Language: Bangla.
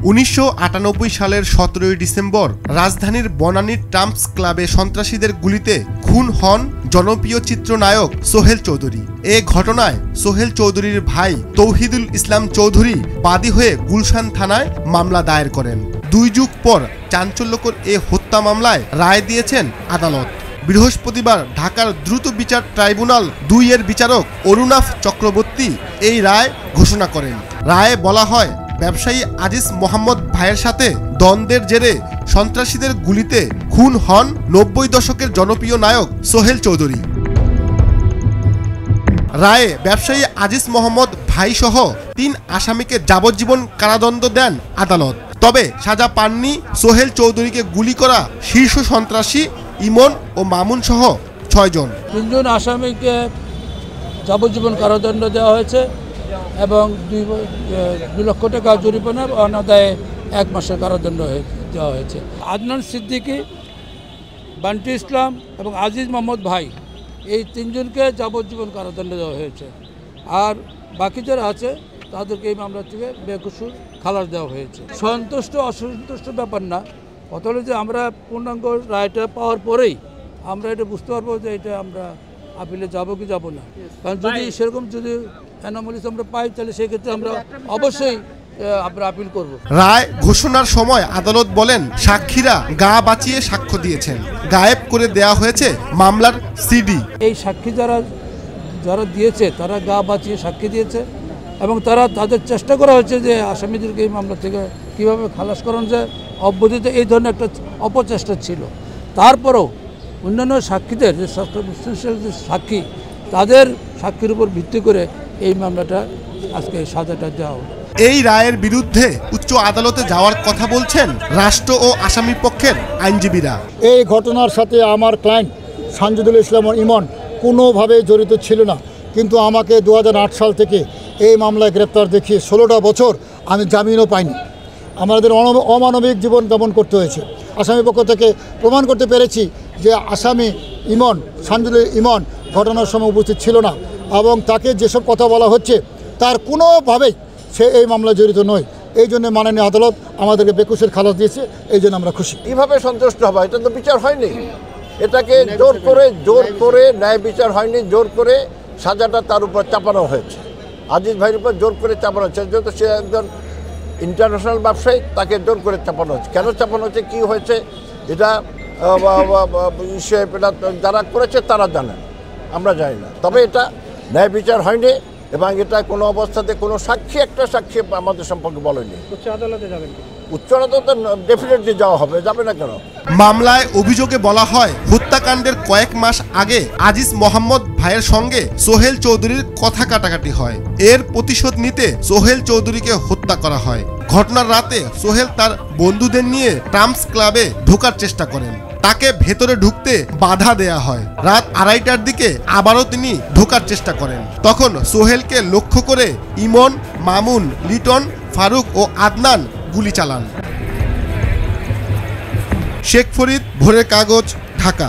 1998 সালের 17 ডিসেম্বর রাজধানীর বনানীর ট্রাম্পস ক্লাবে সন্ত্রাসীদের গুলিতে খুন হন জনপ্রিয় চিত্রনায়ক সোহেল চৌধুরী। এ ঘটনায় সোহেল চৌধুরীর ভাই তৌহিদুল ইসলাম চৌধুরী বাদী হয়ে গুলশান থানায় মামলা দায়ের করেন। 2 যুগ পর চাঞ্চল্যকর এ হত্যা মামলায় রায় দিয়েছেন আদালত। বৃহস্পতিবার ঢাকার দ্রুত বিচার ট্রাইব্যুনাল 2 এর বিচারক অরুণাভ চক্রবর্তী এই রায় ঘোষণা করেন। রায়ে বলা হয়, ব্যবসায়ী আজিজ মোহাম্মদ ভাইয়ের সাথে দ্বন্দ্বের জেরে সন্ত্রাসীদের গুলিতে খুন হন 90 দশকের জনপ্রিয় নায়ক সোহেল চৌধুরী। রায়ে ব্যবসায়ী আজিজ মোহাম্মদ ভাই সহ 3 আসামিকে যাবজ্জীবন কারাদণ্ড দেন আদালত। তবে সাজা পাননি সোহেল চৌধুরীকে গুলি করা শীর্ষ সন্ত্রাসী ইমন ও মামুন সহ 6 জন। 3 জন আসামিকে যাবজ্জীবন কারাদণ্ড দেওয়া হয়েছে এবং 2 লক্ষ টাকা জরিমানা অনাদায়ে 1 মাসের কারাদণ্ড দেওয়া হয়েছে। আদনান সিদ্দিকী, বান্টি ইসলাম এবং আজিজ মোহাম্মদ ভাই এই 3 জনকে যাবজ্জীবন কারাদণ্ড দেওয়া হয়েছে। আর বাকি যারা আছে তাদেরকে এই মামলা থেকে বেকসুর খালাস দেওয়া হয়েছে। সন্তুষ্ট অসন্তুষ্ট ব্যাপার না, কথা হলো যে আমরা পূর্ণাঙ্গ রায়টা পাওয়ার পরেই আমরা এটা বুঝতে পারবো যে এটা আমরা আপিলে যাব কি যাব না। কারণ যদি সেরকম যদি অ্যানোমালিস আমরা পাই তাহলে সেক্ষেত্রে আমরা অবশ্যই আমরা আপিল করব। রায় ঘোষণার সময় আদালত বলেন, সাক্ষীরা গা বাঁচিয়ে সাক্ষ্য দিয়েছেন, গায়েব করে দেয়া হয়েছে মামলার সিডি। এই সাক্ষী যারা দিয়েছে তারা গা বাঁচিয়ে সাক্ষী দিয়েছে এবং তাদের চেষ্টা করা হচ্ছে যে আসামিদেরকে এই মামলা থেকে কীভাবে খালাস করানো যায়, অব্যাহত এই ধরনের একটা অপচেষ্টা ছিল। তারপরেও অন্যান্য সাক্ষীদের যে সাক্ষী তাদের সাক্ষীর উপর ভিত্তি করে এই মামলাটা আজকে সাজাটা দেওয়া হলো। এই রায়ের বিরুদ্ধে উচ্চ আদালতে যাওয়ার কথা বলছেন রাষ্ট্র ও আসামি পক্ষের আইনজীবীরা। এই ঘটনার সাথে আমার ক্লায়েন্ট সানজিদুল ইসলাম ইমন কোনোভাবে জড়িত ছিল না, কিন্তু আমাকে 2008 সাল থেকে এই মামলায় গ্রেপ্তার দেখিয়ে 16টা বছর আমি জামিনও পাইনি। আমাদের অমানবিক জীবন যাপন করতে হয়েছে। আসামি পক্ষ থেকে প্রমাণ করতে পেরেছি যে আসামি ইমন, সানজিদুল ইমন ঘটনার সময় উপস্থিত ছিল না এবং তাকে যেসব কথা বলা হচ্ছে তার কোনোভাবেই সে এই মামলায় জড়িত নয়। এই জন্য মাননীয় আদালত আমাদেরকে বেকসুর খালাস দিয়েছে, এই জন্য আমরা খুশি। কীভাবে সন্তুষ্ট হবে? এটা তো বিচার হয়নি, এটাকে জোর করে ন্যায় বিচার হয়নি, জোর করে সাজাটা তার উপর চাপানো হয়েছে, আজিজ ভাইয়ের উপর জোর করে চাপানো হচ্ছে। যেহেতু সে একজন ইন্টারন্যাশনাল ব্যবসায়ী, তাকে জোর করে চাপানো হচ্ছে। কেন চাপানো হচ্ছে, কী হয়েছে, এটা যারা করেছে তারা জানেন, আমরা জানি না। তবে এটা ন্যায় বিচার হয়নি এবং এটা কোনো অবস্থাতে কোনো একটা সাক্ষী আমাদের সম্পর্কে বলেনি। উচ্চ আদালতে যাবেন? উচ্চ আদালতে ডেফিনেটলি যাওয়া হবে, যাবে না কেন? মামলায় অভিযোগে বলা হয়, হত্যাকাণ্ডের কয়েক মাস আগে আজিজ মোহাম্মদ ভাইয়ের সঙ্গে সোহেল চৌধুরীর কথা কাটাকাটি হয়। এর প্রতিশোধ নিতে সোহেল চৌধুরীকে হত্যা করা হয়। ঘটনার রাতে সোহেল তার বন্ধুদের নিয়ে ট্রাম্পস ক্লাবে ঢোকার চেষ্টা করেন। তাকে ভেতরে ঢুকতে বাধা দেয়া হয়। রাত 2:30টার দিকে আবারও তিনি ঢোকার চেষ্টা করেন। তখন সোহেলকে লক্ষ্য করে ইমন, মামুন, লিটন, ফারুক ও আদনান গুলি চালান। শেখ ফরিদ, ভোরের কাগজ, ঢাকা।